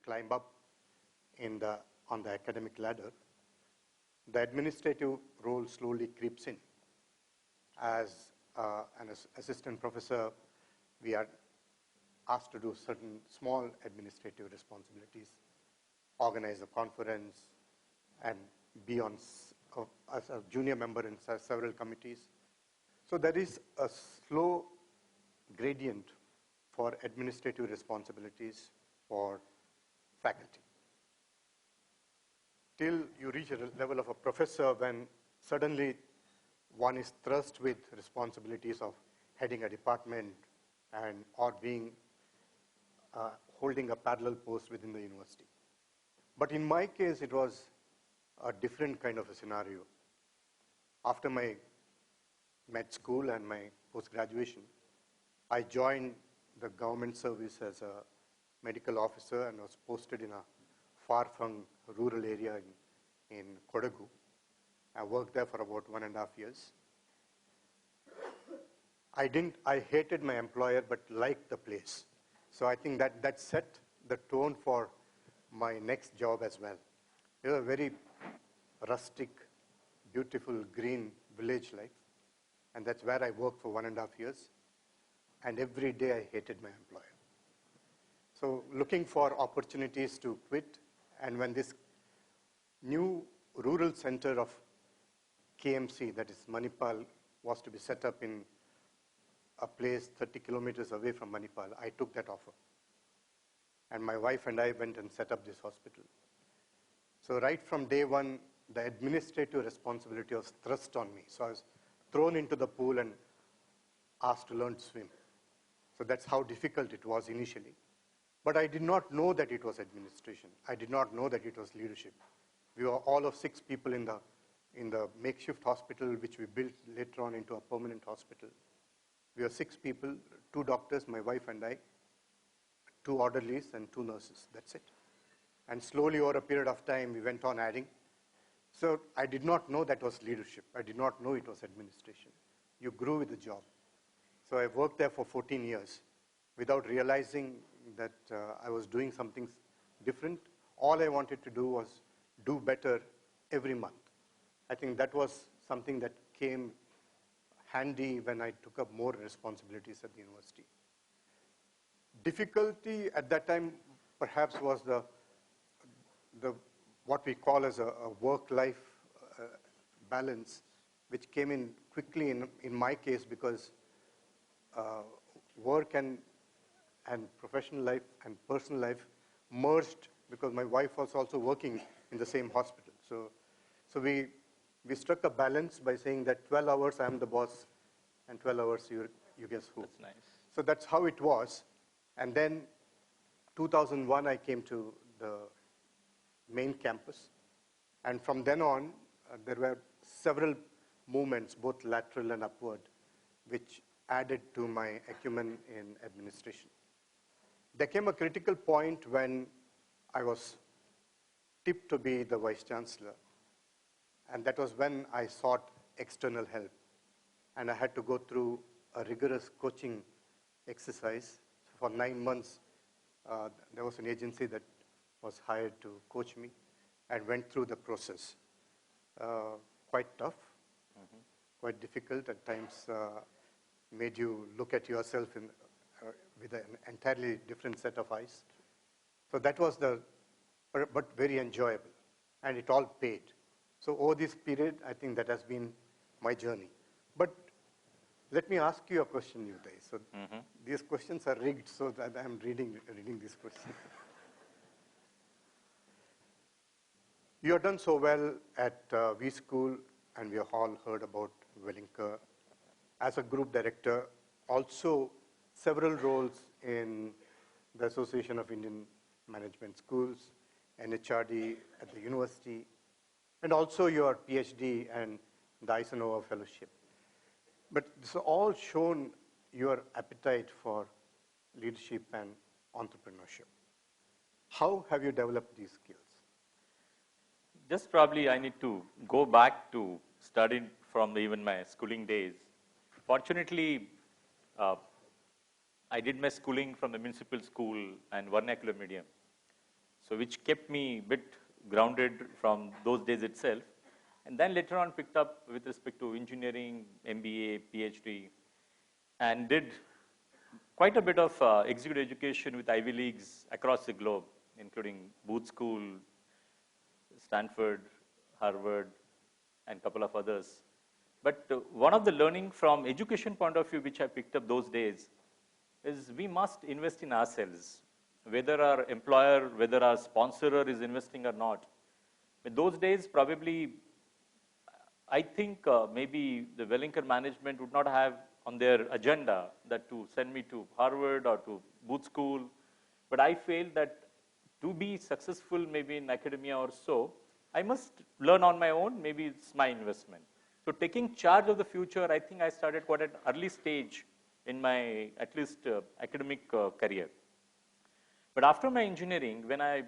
climb up on the academic ladder, the administrative role slowly creeps in. As an assistant professor, we are asked to do certain small administrative responsibilities, organize a conference, and be on as a junior member in several committees. So there is a slow gradient for administrative responsibilities for faculty, till you reach a level of a professor when suddenly one is thrust with responsibilities of heading a department and or being holding a parallel post within the university. But in my case, it was a different kind of a scenario. After my med school and my post-graduation, I joined the government service as a medical officer and was posted in a far-flung rural area in Kodagu. I worked there for about 1.5 years. I hated my employer, but liked the place. So I think that set the tone for my next job as well. It was a very rustic, beautiful, green village life. And that's where I worked for 1.5 years. And every day I hated my employer. So looking for opportunities to quit, and when this new rural center of KMC, that is Manipal, was to be set up in a place 30 kilometers away from Manipal, I took that offer. And my wife and I went and set up this hospital. So right from day one, the administrative responsibility was thrust on me. So I was thrown into the pool and asked to learn to swim. So that's how difficult it was initially. But I did not know that it was administration. I did not know that it was leadership. We were all of 6 people in the makeshift hospital, which we built later on into a permanent hospital. We were 6 people, 2 doctors, my wife and I, 2 orderlies and 2 nurses. That's it. And slowly over a period of time, we went on adding. So I did not know that was leadership. I did not know it was administration. You grew with the job. So I worked there for 14 years without realizing that I was doing something different. All I wanted to do was do better every month. I think that was something that came handy when I took up more responsibilities at the university. Difficulty at that time perhaps was the what we call as a work-life balance, which came in quickly in my case because work and professional life and personal life merged because my wife was also working in the same hospital. So we struck a balance by saying that 12 hours I'm the boss and 12 hours you guess who. That's nice. So that's how it was. And then 2001 I came to the main campus. And from then on, there were several movements, both lateral and upward, which added to my acumen in administration. There came a critical point when I was tipped to be the Vice Chancellor. And that was when I sought external help. And I had to go through a rigorous coaching exercise. For 9 months, there was an agency that was hired to coach me and went through the process. Quite tough, quite difficult at times, made you look at yourself with an entirely different set of eyes. So that was but very enjoyable, and it all paid. So over this period, I think that has been my journey. But let me ask you a question, Uday. So these questions are rigged so that I'm reading these questions. You have done so well at V School, and we have all heard about Wellinker. As a group director, also several roles in the Association of Indian Management Schools, NHRD at the university, and also your PhD and the Eisenhower Fellowship. But this has all shown your appetite for leadership and entrepreneurship. How have you developed these skills? Just probably I need to go back to studying from even my schooling days. Fortunately, I did my schooling from the municipal school and vernacular medium. So which kept me a bit grounded from those days itself. And then later on picked up with respect to engineering, MBA, PhD, and did quite a bit of executive education with Ivy Leagues across the globe, including Booth School, Stanford, Harvard, and a couple of others. But one of the learning from education point of view, which I picked up those days, is we must invest in ourselves, whether our employer, whether our sponsorer is investing or not. In those days, probably, I think maybe the Wellinger management would not have on their agenda that to send me to Harvard or to Booth School. But I feel that to be successful maybe in academia or so, I must learn on my own, maybe it's my investment. So taking charge of the future, I think I started quite at an early stage in my, at least, academic career. But after my engineering, when I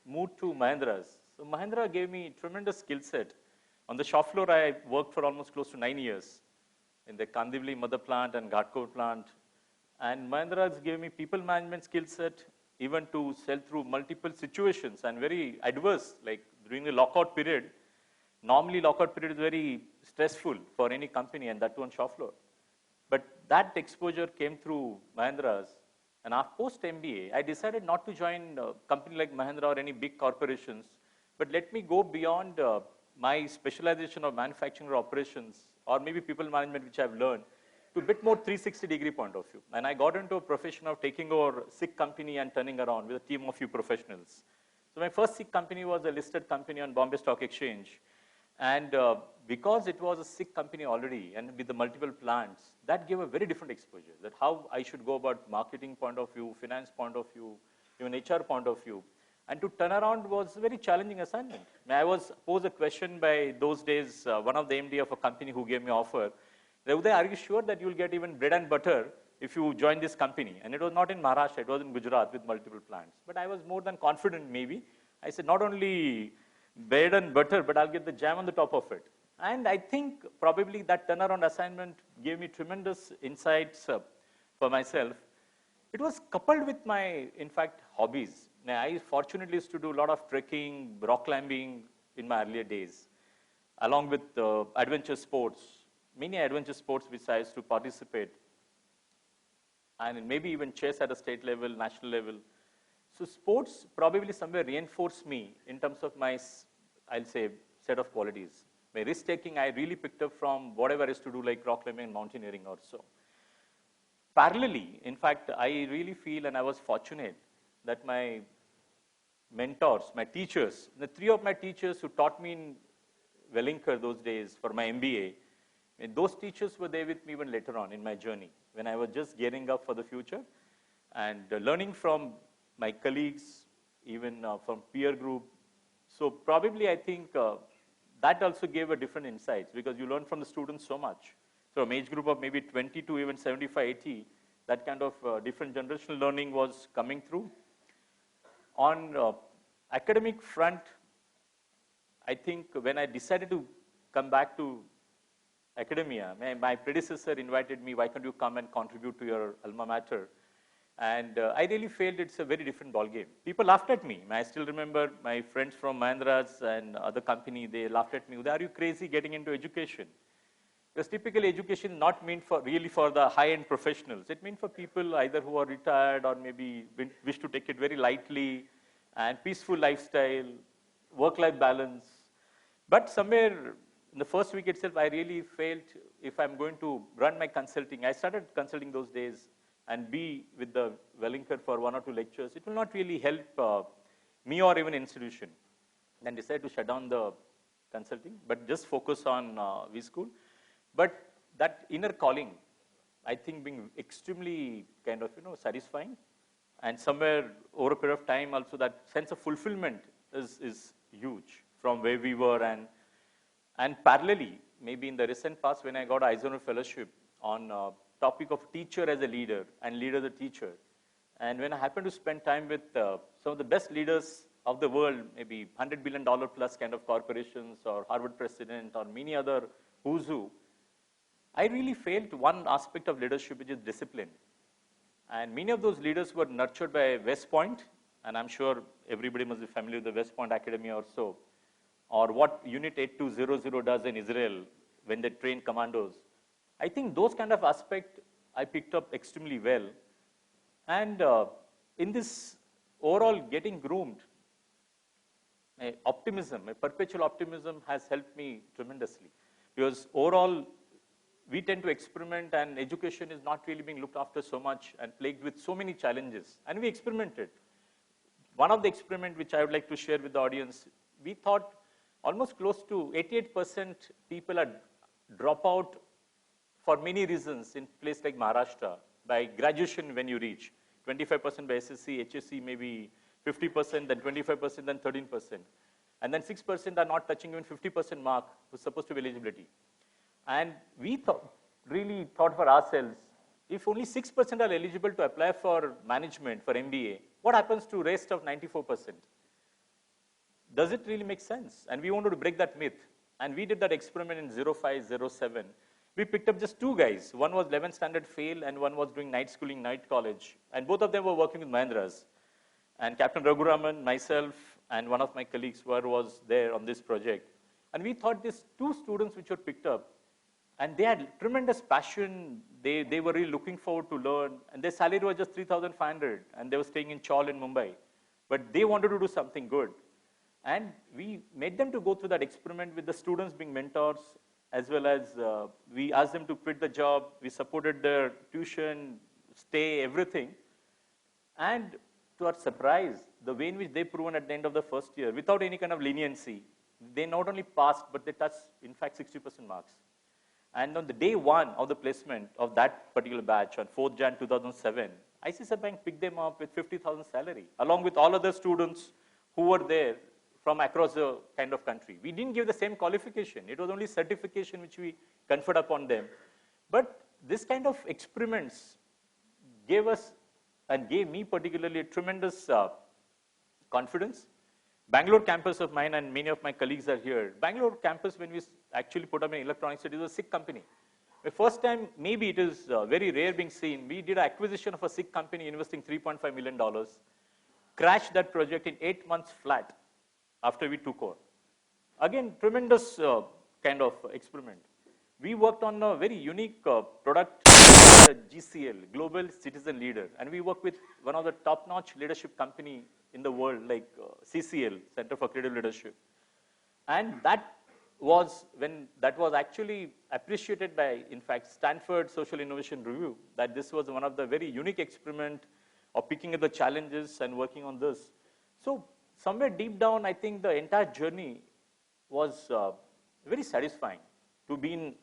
moved to Mahindra's, so Mahindra gave me tremendous skill set. On the shop floor, I worked for almost close to 9 years in the Kandivali mother plant and Ghatkot plant. And Mahindra's gave me people management skill set, even to sell through multiple situations and very adverse, like during the lockout period. Normally, lockout period is very stressful for any company, and that too on shop floor. But that exposure came through Mahindra's. And after post-MBA, I decided not to join a company like Mahindra or any big corporations, but let me go beyond my specialization of manufacturing or operations, or maybe people management, which I've learned, to a bit more 360-degree point of view. And I got into a profession of taking over a sick company and turning around with a team of few professionals. So my first sick company was a listed company on Bombay Stock Exchange. And because it was a sick company already and with the multiple plants, that gave a very different exposure, that how I should go about marketing point of view, finance point of view, even HR point of view. And to turn around was a very challenging assignment. I was posed a question by those days, one of the MD of a company who gave me offer, Uday, are you sure that you'll get even bread and butter if you join this company? And it was not in Maharashtra, it was in Gujarat with multiple plants. But I was more than confident maybe. I said, not only bread and butter, but I'll get the jam on the top of it. And I think probably that turnaround assignment gave me tremendous insights for myself. It was coupled with my, in fact, hobbies. Now, I fortunately used to do a lot of trekking, rock climbing in my earlier days, along with adventure sports, many adventure sports which I used to participate, and maybe even chess at a state level, national level. So sports probably somewhere reinforced me in terms of my, I'll say, set of qualities. My risk-taking, I really picked up from whatever I used to do, like rock climbing and mountaineering or so. Parallelly, in fact, I really feel, and I was fortunate, that my mentors, my teachers, the three of my teachers who taught me in Wellinger those days for my MBA, and those teachers were there with me even later on in my journey, when I was just gearing up for the future, and learning from my colleagues, even from peer group. So probably I think that also gave a different insights, because you learn from the students so much. From age group of maybe 20 to even 75, 80, that kind of different generational learning was coming through. On academic front, I think when I decided to come back to academia, my predecessor invited me, why can't you come and contribute to your alma mater? And I really felt it's a very different ballgame. People laughed at me. I still remember my friends from Mahindra's and other company, they laughed at me. Are you crazy getting into education? Because typically education is not meant for really for the high-end professionals. It means for people either who are retired or maybe wish to take it very lightly, and peaceful lifestyle, work-life balance. But somewhere in the first week itself, I really felt if I'm going to run my consulting, I started consulting those days and be with the Wellinger for 1 or 2 lectures, it will not really help me or even institution. Then decided to shut down the consulting, but just focus on V-School. But that inner calling, I think being extremely kind of, satisfying. And somewhere over a period of time also that sense of fulfillment is huge from where we were. And parallelly, maybe in the recent past when I got Eisner Fellowship on topic of teacher as a leader and leader as a teacher. And when I happened to spend time with some of the best leaders of the world, maybe $100 billion plus kind of corporations or Harvard president or many other who's who, I really felt one aspect of leadership, which is discipline. And many of those leaders were nurtured by West Point and I'm sure everybody must be familiar with the West Point Academy or so, or what Unit 8200 does in Israel when they train commandos. I think those kind of aspect I picked up extremely well. And in this overall getting groomed, optimism, a perpetual optimism has helped me tremendously. Because overall, we tend to experiment and education is not really being looked after so much and plagued with so many challenges. And we experimented. One of the experiments which I would like to share with the audience, we thought almost close to 88% people are drop out for many reasons in place like Maharashtra. By graduation when you reach, 25% by SSC, HSC maybe 50%, then 25%, then 13%. And then 6% are not touching even 50% mark, who's supposed to be eligibility. And we really thought for ourselves, if only 6% are eligible to apply for management, for MBA, what happens to rest of 94%? Does it really make sense? And we wanted to break that myth. And we did that experiment in 05, 07. We picked up just 2 guys. One was 11th standard fail, and one was doing night schooling, night college. And both of them were working with Mahindras. And Captain Raghuraman, myself, and one of my colleagues was there on this project. And we thought these 2 students which were picked up, and they had tremendous passion. They were really looking forward to learn. And their salary was just 3,500, and they were staying in Chawl in Mumbai. But they wanted to do something good. And we made them to go through that experiment with the students being mentors, as well as we asked them to quit the job. We supported their tuition, stay, everything. And to our surprise, the way in which they proven at the end of the first year, without any kind of leniency, they not only passed, but they touched, in fact, 60% marks. And on the day 1 of the placement of that particular batch, on 4th Jan 2007, ICICI Bank picked them up with 50,000 salary, along with all other students who were there from across the kind of country. We didn't give the same qualification. It was only certification which we conferred upon them. But this kind of experiments gave us and gave me particularly a tremendous confidence. Bangalore campus of mine, and many of my colleagues are here. Bangalore campus, when we actually put up in electronics, it was a SIG company. The first time, maybe it is very rare being seen, we did an acquisition of a SIG company investing $3.5 million, crashed that project in 8 months flat after we took over. Again, tremendous kind of experiment. We worked on a very unique product, GCL, Global Citizen Leader, and we worked with one of the top-notch leadership company in the world, like CCL, Center for Creative Leadership. And that was when that was actually appreciated by, in fact, Stanford Social Innovation Review, that this was one of the very unique experiment of picking up the challenges and working on this. So somewhere deep down, I think the entire journey was very satisfying to be in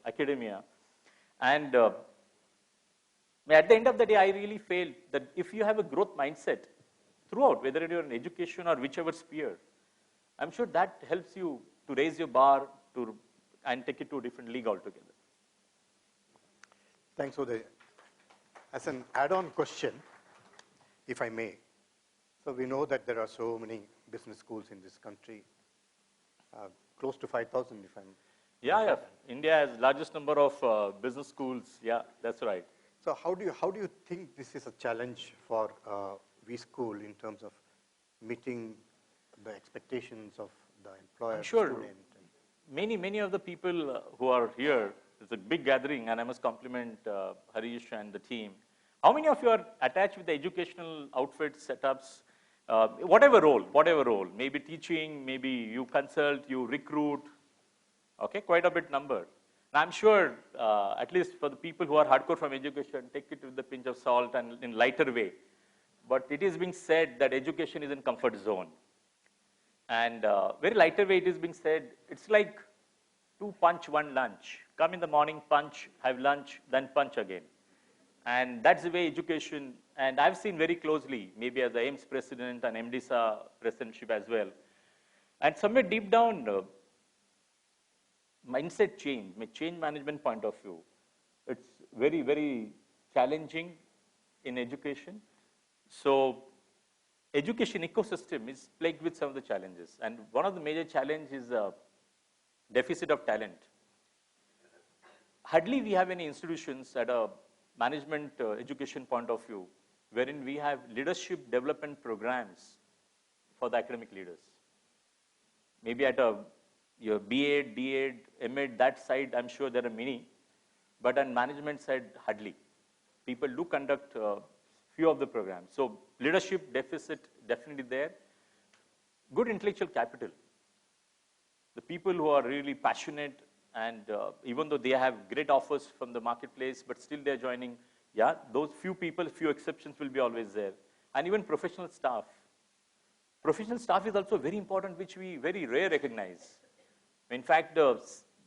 academia. And at the end of the day, I really felt that if you have a growth mindset throughout, whether you're in education or whichever sphere, I'm sure that helps you to raise your bar and take it to a different league altogether. Thanks, Uday. As an add-on question, if I may, so we know that there are so many business schools in this country, close to 5,000 if I'm... Yeah. India has largest number of business schools. Yeah, that's right. So how do you think this is a challenge for V School in terms of meeting the expectations of the employer, I'm sure student? many of the people who are here, it's a big gathering, and I must compliment Harish and the team. How many of you are attached with the educational outfit setups? Whatever role, maybe teaching, maybe you consult, you recruit, okay, quite a bit number. Now, I'm sure, at least for the people who are hardcore from education, take it with a pinch of salt and in lighter way. But it is being said that education is in comfort zone. And very lighter way it is being said, it's like 2 punch, 1 lunch. Come in the morning, punch, have lunch, then punch again. And that's the way education, and I've seen very closely, maybe as the AIMS president and MDSA presidentship as well. And somewhere deep down, mindset change management point of view, it's very, very challenging in education. So education ecosystem is plagued with some of the challenges. And one of the major challenges is deficit of talent. Hardly we have any institutions at a management education point of view wherein we have leadership development programs for the academic leaders. Maybe at your B.Ed, D.Ed, M.Ed, that side, I'm sure there are many, but on management side, hardly. People do conduct few of the programs. So leadership deficit definitely there. Good intellectual capital. The people who are really passionate and even though they have great offers from the marketplace, but still they're joining, yeah, those few people, few exceptions will be always there. And even professional staff. Professional staff is also very important, which we very rare recognize. In fact, the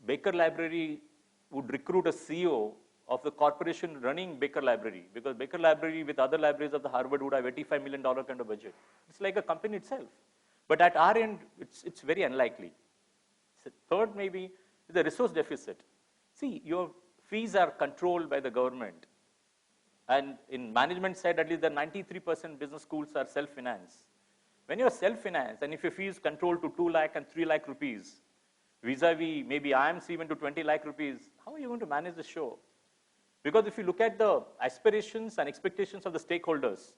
Baker Library would recruit a CEO of the corporation running Baker Library, because Baker Library with other libraries of the Harvard would have $85 million kind of budget. It's like a company itself. But at our end, it's very unlikely. So third, maybe, is the resource deficit. See, your fees are controlled by the government. And in management side, at least the 93% business schools are self-financed. When you're self-financed, and if your fee is controlled to 2 lakh and 3 lakh rupees, vis-a-vis maybe IMC even to 20 lakh rupees, how are you going to manage the show? Because if you look at the aspirations and expectations of the stakeholders,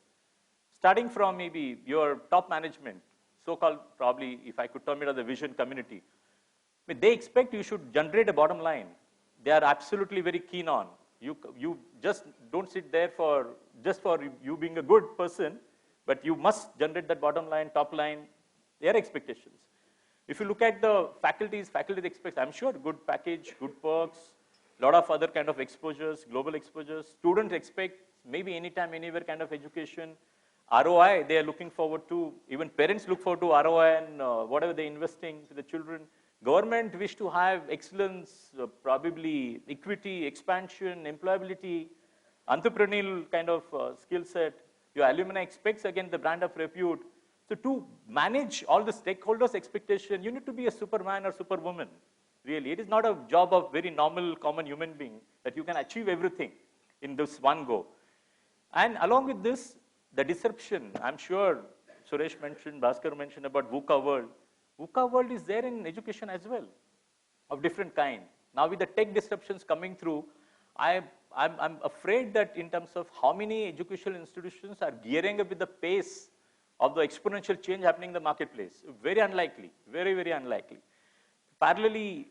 starting from maybe your top management, so-called probably, if I could term it as the vision community, I mean, they expect you should generate a bottom line. They are absolutely very keen on. You just don't sit there just for you being a good person, but you must generate that bottom line, top line, their expectations. If you look at the faculties expect, I'm sure, good package, good perks, lot of other kind of exposures, global exposures. Students expect maybe anytime, anywhere kind of education. ROI, they are looking forward to. Even parents look forward to ROI and whatever they're investing to the children. Government wish to have excellence, probably equity, expansion, employability, entrepreneurial kind of skill set. Your alumni expects, again, the brand of repute. So to manage all the stakeholders' expectation, you need to be a superman or superwoman. Really, it is not a job of very normal, common human being that you can achieve everything in this one go. And along with this, the disruption, I'm sure Suresh mentioned, Bhaskar mentioned about VUCA world. VUCA world is there in education as well, of different kind. Now with the tech disruptions coming through, I'm afraid that in terms of how many educational institutions are gearing up with the pace of the exponential change happening in the marketplace. Very unlikely, very, very unlikely. Parallelly,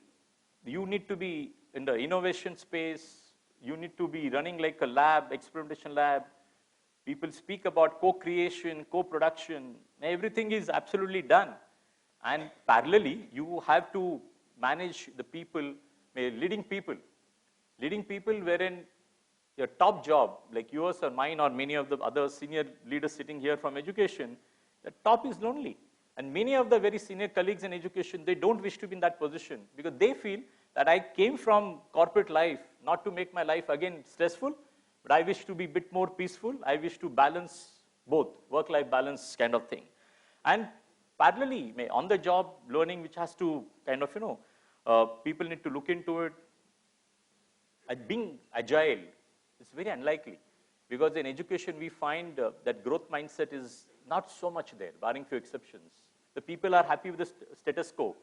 you need to be in the innovation space, you need to be running like a lab, experimentation lab. People speak about co-creation, co-production, everything is absolutely done. And parallelly, you have to manage the people, leading people wherein your top job, like yours or mine or many of the other senior leaders sitting here from education, the top is lonely. And many of the very senior colleagues in education, they don't wish to be in that position because they feel that I came from corporate life not to make my life again stressful, but I wish to be a bit more peaceful. I wish to balance both, work-life balance kind of thing. And parallelly, on the job learning, which has to kind of, people need to look into it. And being agile is very unlikely because in education we find that growth mindset is not so much there, barring few exceptions. The people are happy with the status quo,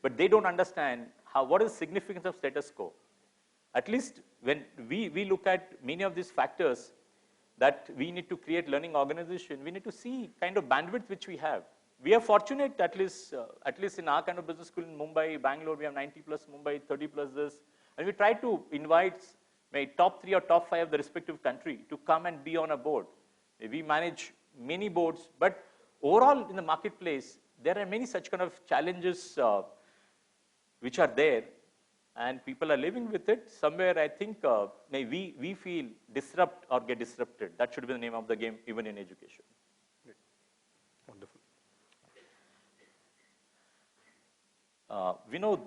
but they don't understand what is the significance of status quo. At least when we look at many of these factors that we need to create learning organization, we need to see kind of bandwidth which we have. We are fortunate, at least in our kind of business school in Mumbai, Bangalore, we have 90 plus, Mumbai 30 plus this. And we try to invite top 3 or top 5 of the respective country to come and be on a board. We manage many boards, but overall in the marketplace, there are many such kind of challenges which are there, and people are living with it. Somewhere I think we feel disrupt or get disrupted. That should be the name of the game, even in education. Great. Wonderful. We know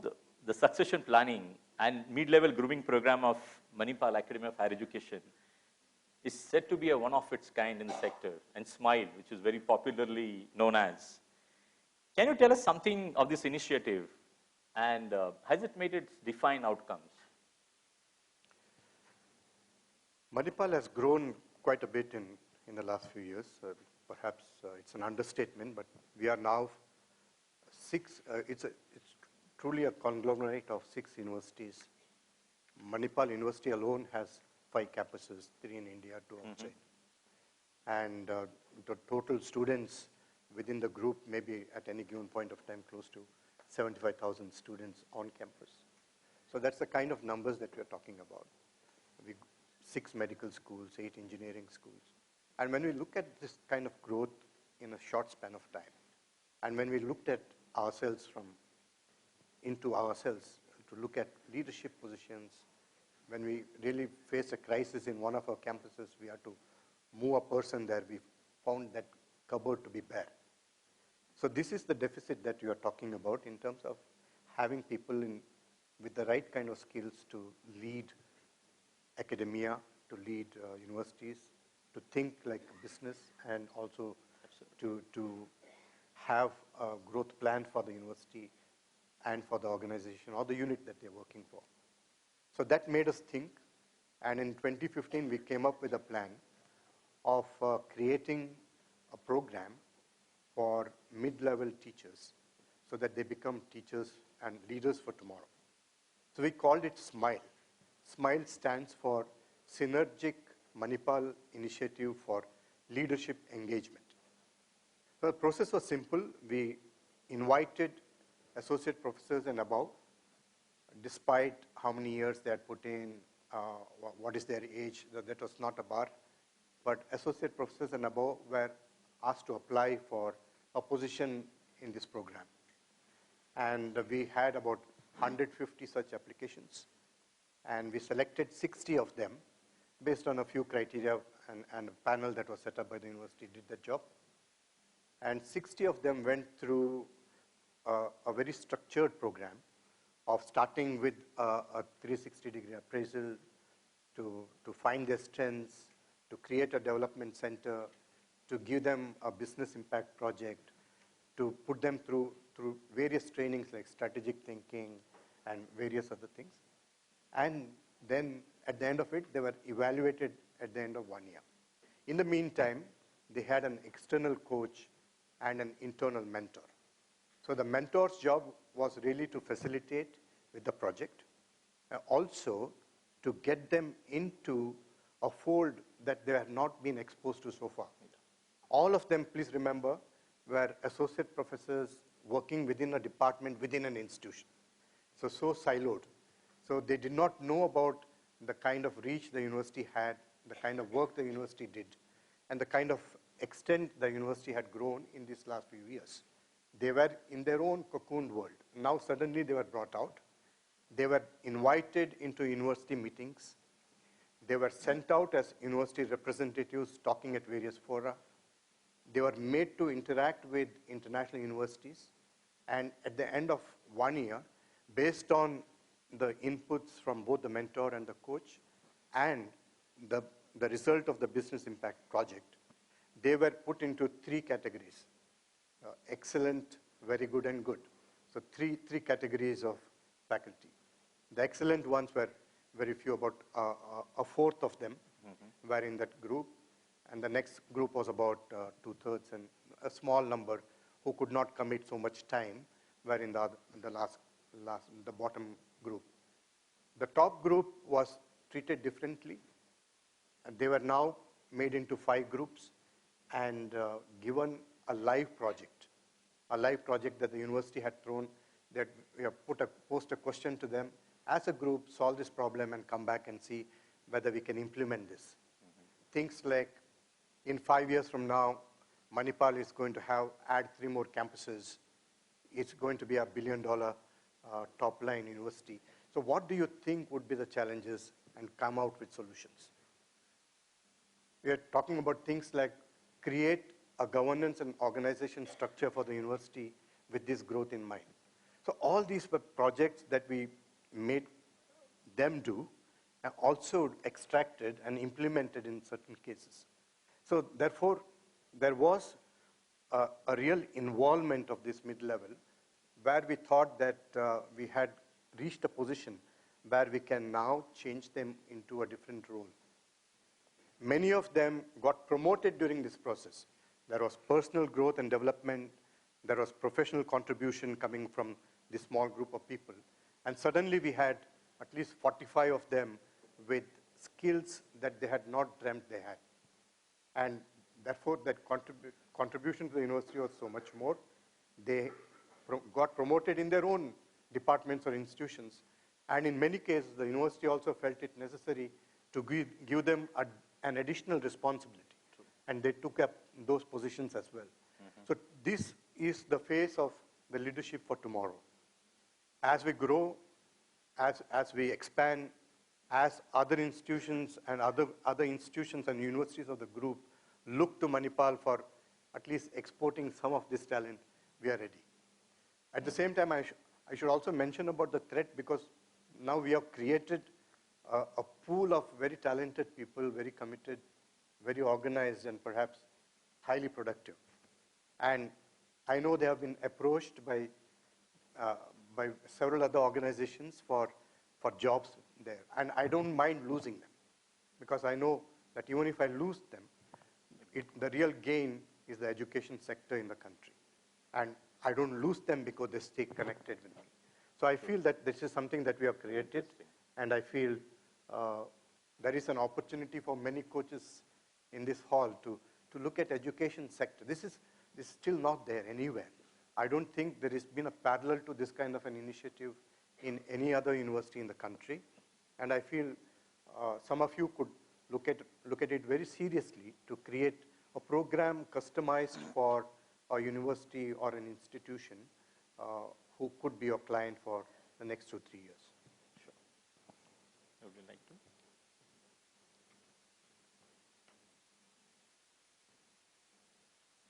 the succession planning and mid-level grooming program of Manipal Academy of Higher Education is said to be a one of its kind in the sector, and SMILE, which is very popularly known as. Can you tell us something of this initiative, and has it made its defined outcomes? Manipal has grown quite a bit in the last few years. Perhaps it's an understatement, but we are now it's truly a conglomerate of 6 universities. Manipal University alone has 5 campuses, 3 in India, 2 outside. and the total students within the group may be at any given point of time close to 75,000 students on campus. So that's the kind of numbers that we're talking about. 6 medical schools, 8 engineering schools. And when we look at this kind of growth in a short span of time, and when we looked at ourselves into ourselves to look at leadership positions, when we really face a crisis in one of our campuses, we had to move a person there, we found that cupboard to be bare. So this is the deficit that you are talking about in terms of having people with the right kind of skills to lead academia, to lead universities, to think like business, and also to have a growth plan for the university and for the organization or the unit that they're working for. So that made us think, and in 2015 we came up with a plan of creating a program for mid-level teachers so that they become teachers and leaders for tomorrow. So we called it SMILE. SMILE stands for Synergic Manipal Initiative for Leadership Engagement. So the process was simple. We invited associate professors and above, despite how many years they had put in, what is their age, that was not a bar. But associate professors and above were asked to apply for a position in this program. And we had about 150 such applications. And we selected 60 of them based on a few criteria, and a panel that was set up by the university did the job. And 60 of them went through a very structured program of starting with a 360-degree appraisal to find their strengths, to create a development center, to give them a business impact project, to put them through various trainings like strategic thinking and various other things. And then at the end of it, they were evaluated at the end of 1 year. In the meantime, they had an external coach and an internal mentor. So the mentor's job was really to facilitate with the project, also to get them into a fold that they have not been exposed to so far. All of them, please remember, were associate professors working within a department, within an institution. So siloed. So they did not know about the kind of reach the university had, the kind of work the university did, and the kind of extent the university had grown in these last few years. They were in their own cocooned world. Now suddenly they were brought out. They were invited into university meetings. They were sent out as university representatives talking at various fora. They were made to interact with international universities. And at the end of 1 year, based on the inputs from both the mentor and the coach and the result of the business impact project, they were put into 3 categories: excellent, very good, and good. So three categories of faculty. The excellent ones were very few, about a fourth of them were in that group. And the next group was about 2/3, and a small number who could not commit so much time were in the bottom group. The top group was treated differently. And they were now made into 5 groups and given a live project that the university had thrown, that we have posed a question to them as a group, solve this problem and come back and see whether we can implement this. Things like, in 5 years from now, Manipal is going to add 3 more campuses. It's going to be $1 billion top line university. So what do you think would be the challenges, and come out with solutions? We are talking about things like create a governance and organization structure for the university with this growth in mind. So all these were projects that we made them do, and also extracted and implemented in certain cases. So therefore, there was a real involvement of this mid-level, where we thought that we had reached a position where we can now change them into a different role. Many of them got promoted during this process. There was personal growth and development. There was professional contribution coming from this small group of people. And suddenly we had at least 45 of them with skills that they had not dreamt they had. And therefore, that contribution to the university was so much more. They got promoted in their own departments or institutions. And in many cases, the university also felt it necessary to give them an additional responsibility. True. And they took up those positions as well. So this is the face of the leadership for tomorrow. As we grow, as we expand, as other institutions and other institutions and universities of the group look to Manipal for at least exporting some of this talent, we are ready. At the same time, I should also mention about the threat, because now we have created a pool of very talented people, very committed, very organized, and perhaps highly productive. And I know they have been approached by several other organizations for jobs there. And I don't mind losing them, because I know that even if I lose them, the real gain is the education sector in the country. And I don't lose them because they stay connected with me. So I feel that this is something that we have created, and I feel there is an opportunity for many coaches in this hall to look at education sector. This is still not there anywhere. I don't think there has been a parallel to this kind of an initiative in any other university in the country. And I feel some of you could look at it very seriously to create a program customized for a university or an institution who could be your client for the next 2-3 years. Sure. Would you like to?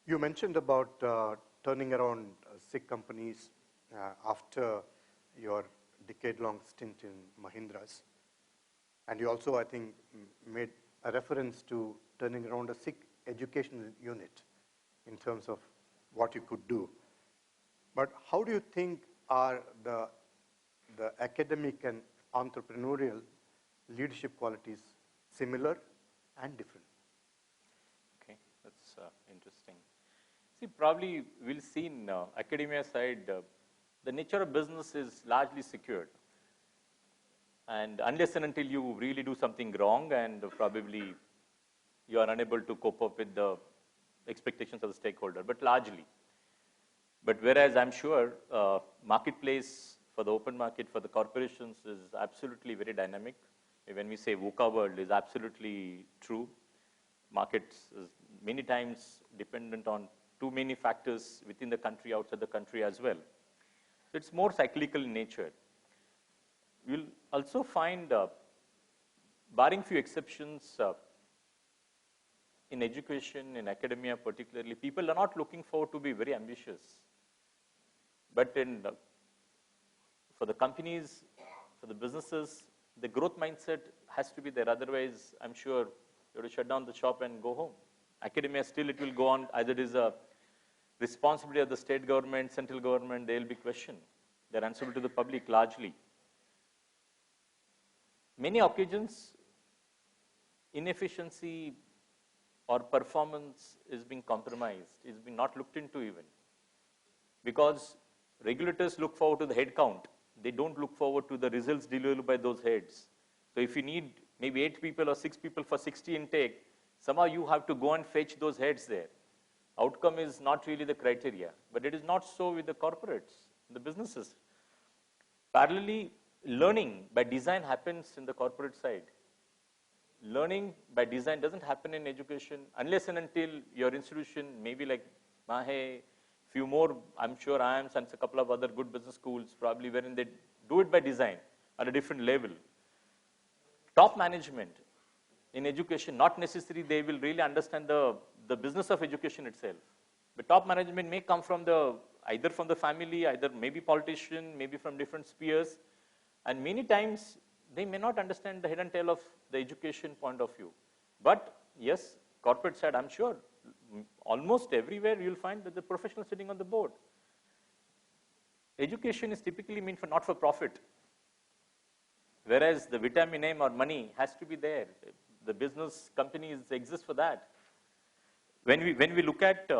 You mentioned about turning around SIG companies after your decade-long stint in Mahindra's. And you also, I think, made a reference to turning around a SIG educational unit in terms of what you could do. But how do you think are the academic and entrepreneurial leadership qualities similar and different? Okay, that's interesting. See, probably we'll see in academia side, the nature of business is largely secured. And unless and until you really do something wrong, and probably you are unable to cope up with the expectations of the stakeholder, but largely. But whereas I'm sure marketplace for the open market for the corporations is absolutely very dynamic. When we say VUCA world is absolutely true. Markets is many times dependent on too many factors within the country, outside the country as well. So it's more cyclical in nature. You'll also find, barring few exceptions, in education, in academia particularly, people are not looking forward to be very ambitious. But for the companies, for the businesses, the growth mindset has to be there. Otherwise, I'm sure you have to shut down the shop and go home. Academia, still it will go on. Either it is a responsibility of the state government, central government, they will be questioned. They're answerable to the public largely. Many occasions, inefficiency or performance is being compromised, is being not looked into even. Because regulators look forward to the head count. They don't look forward to the results delivered by those heads. So if you need maybe 8 people or 6 people for 60 intake, somehow you have to go and fetch those heads there. Outcome is not really the criteria, but it is not so with the corporates, the businesses. Parallelly, learning by design happens in the corporate side. Learning by design doesn't happen in education unless and until your institution, maybe like Mahe, few more, I'm sure IIMs and a couple of other good business schools probably wherein they do it by design at a different level. Top management in education, not necessarily they will really understand the business of education itself. But top management may come from either from the family, either maybe politician, maybe from different spheres. And many times they may not understand the head and tail of the education point of view. But yes, corporate side, I'm sure, almost everywhere you'll find that the professional sitting on the board. Education is typically meant for not for profit. Whereas the vitamin name or money has to be there. The business companies exist for that. When we look at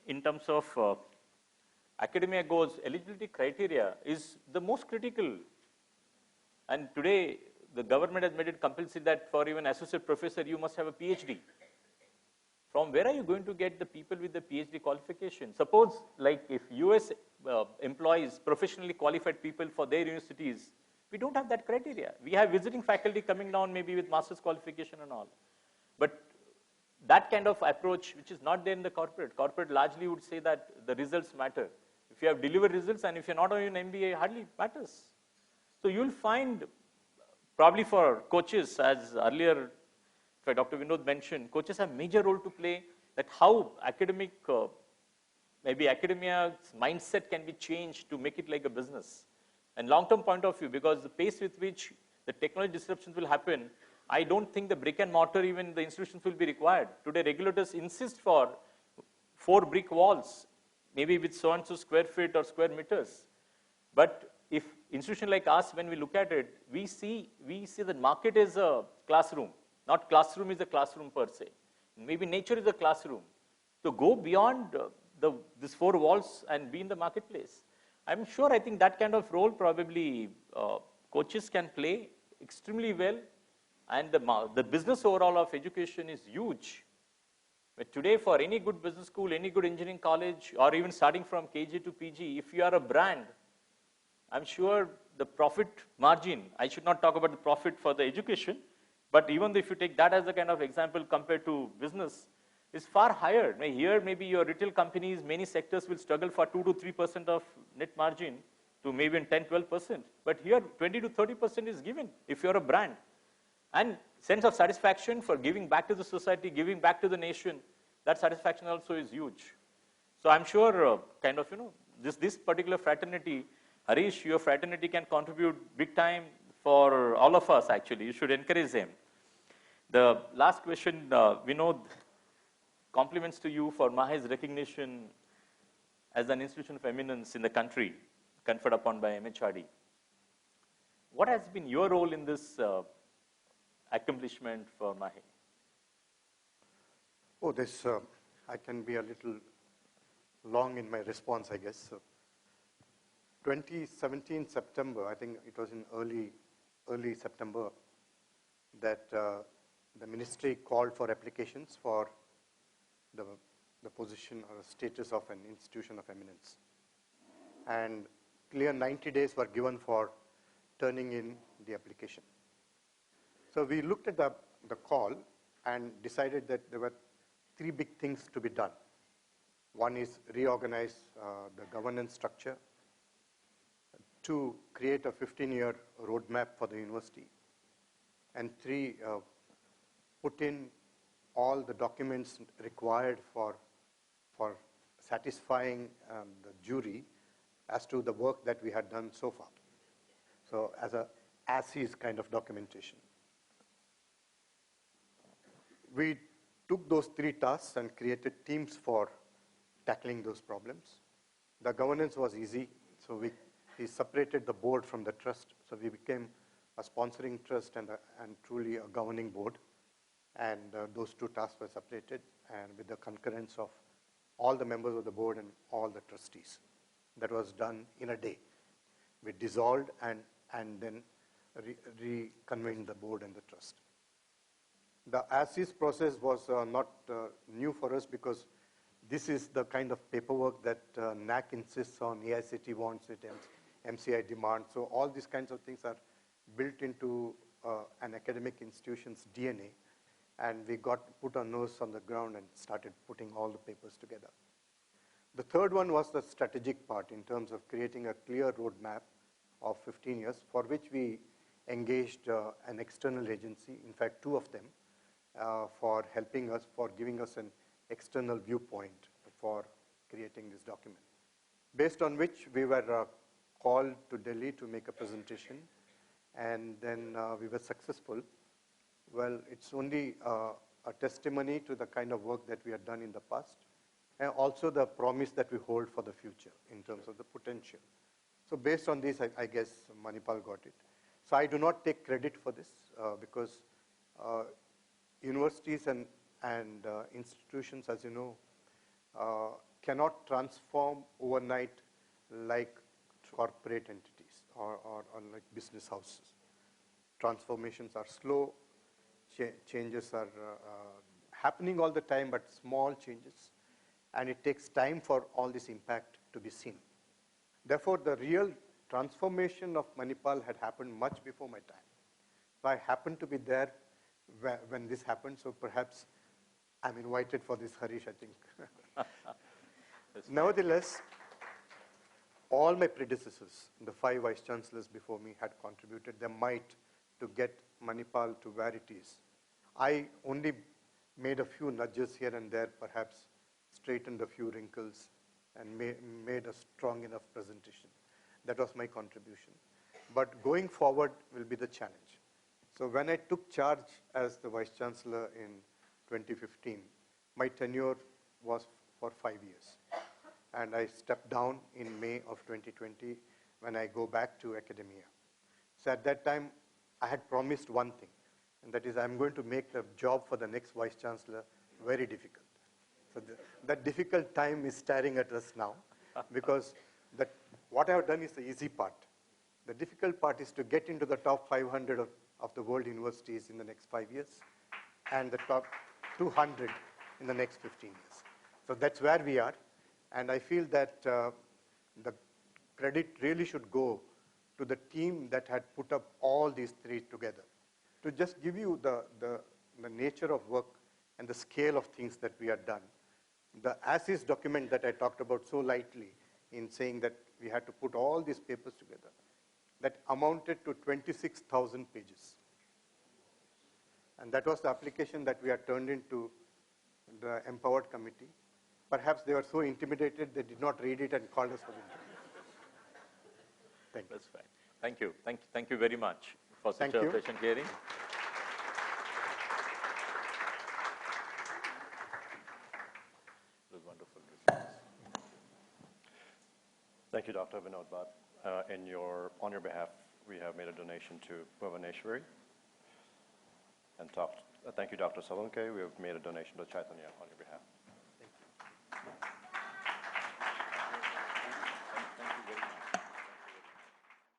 in terms of academia goals, eligibility criteria is the most critical. And today, the government has made it compulsory that for even associate professor, you must have a PhD. from where are you going to get the people with the PhD qualification? Suppose like if US employs professionally qualified people for their universities, we don't have that criteria. We have visiting faculty coming down maybe with master's qualification and all. But that kind of approach, which is not there in the corporate largely would say that the results matter. If you have delivered results and if you're not on an MBA, hardly matters. So you'll find probably for coaches, as earlier, in fact, Dr. Vinod mentioned, coaches have major role to play that how academic, maybe academia's mindset can be changed to make it like a business. And long-term point of view, because the pace with which the technology disruptions will happen, I don't think the brick and mortar, even the institutions will be required. Today, regulators insist for 4 brick walls, maybe with so and so square feet or square meters. But if institution like us, when we look at it, we see the market is a classroom, not classroom is a classroom per se. Maybe nature is a classroom. So go beyond these 4 walls and be in the marketplace. I'm sure, I think that kind of role probably coaches can play extremely well. And the business overall of education is huge. But today, for any good business school, any good engineering college, or even starting from KG to PG, if you are a brand, I'm sure the profit margin, I should not talk about the profit for the education, but even if you take that as a kind of example compared to business, is far higher. Here, maybe your retail companies, many sectors will struggle for 2 to 3% of net margin to maybe 10, 12%. But here, 20 to 30% is given if you're a brand. And sense of satisfaction for giving back to the society, giving back to the nation, that satisfaction also is huge. So I'm sure this particular fraternity, Harish, your fraternity can contribute big time for all of us actually. You should encourage them. The last question, Vinod, compliments to you for Maha's recognition as an institution of eminence in the country, conferred upon by MHRD. What has been your role in this accomplishment for Mahe? Oh, I can be a little long in my response, I guess. So, 2017 September, I think it was in early September, that the ministry called for applications for the position or status of an institution of eminence. And clear 90 days were given for turning in the application. So we looked at the call and decided that there were 3 big things to be done. One is reorganize the governance structure. 2, create a 15-year roadmap for the university. And 3, put in all the documents required for satisfying the jury as to the work that we had done so far. So as a as-is kind of documentation. We took those 3 tasks and created teams for tackling those problems. The governance was easy, so we separated the board from the trust. So we became a sponsoring trust and truly a governing board. And those 2 tasks were separated, and with the concurrence of all the members of the board and all the trustees. That was done in a day. We dissolved and then reconvened the board and the trust. The as-is process was not new for us because this is the kind of paperwork that NAC insists on, AICT wants it, MCI demands. So all these kinds of things are built into an academic institution's DNA. And we put our nose on the ground and started putting all the papers together. The third one was the strategic part in terms of creating a clear roadmap of 15 years, for which we engaged an external agency, in fact 2 of them, for helping us, for giving us an external viewpoint for creating this document. Based on which we were called to Delhi to make a presentation, and then we were successful. Well, it's only a testimony to the kind of work that we had done in the past, and also the promise that we hold for the future in terms of the potential. So based on this, I guess Manipal got it. So I do not take credit for this because universities and institutions, as you know, cannot transform overnight like corporate entities or like business houses. Transformations are slow, changes happening all the time, but small changes. And it takes time for all this impact to be seen. Therefore, the real transformation of Manipal had happened much before my time. So I happened to be there when this happened, so perhaps I'm invited for this, Harish, I think. Nevertheless, all my predecessors, the 5 vice chancellors before me, had contributed their might to get Manipal to where it is. I only made a few nudges here and there, perhaps straightened a few wrinkles, and made a strong enough presentation. That was my contribution. But going forward will be the challenge. So when I took charge as the Vice Chancellor in 2015, my tenure was for 5 years. And I stepped down in May of 2020 when I go back to academia. So at that time, I had promised one thing, and that is I'm going to make the job for the next Vice Chancellor very difficult. So that difficult time is staring at us now, because what I have done is the easy part. The difficult part is to get into the top 500 of the world universities in the next 5 years, and the top 200 in the next 15 years. So that's where we are, and I feel that the credit really should go to the team that had put up all these 3 together. To just give you the nature of work and the scale of things that we had done, the as-is document that I talked about so lightly in saying that we had to put all these papers together, that amounted to 26,000 pages. And that was the application that we had turned into the Empowered Committee. Perhaps they were so intimidated they did not read it and called us for the interview. Thank you. That's fine. Thank you. Thank you very much for such a patient hearing. It was wonderful. Thank you, Dr. Vinod Bhatt. On your behalf, we have made a donation to Bhuvaneshwari. And thank you, Dr. Salunke. We have made a donation to Chaitanya on your behalf.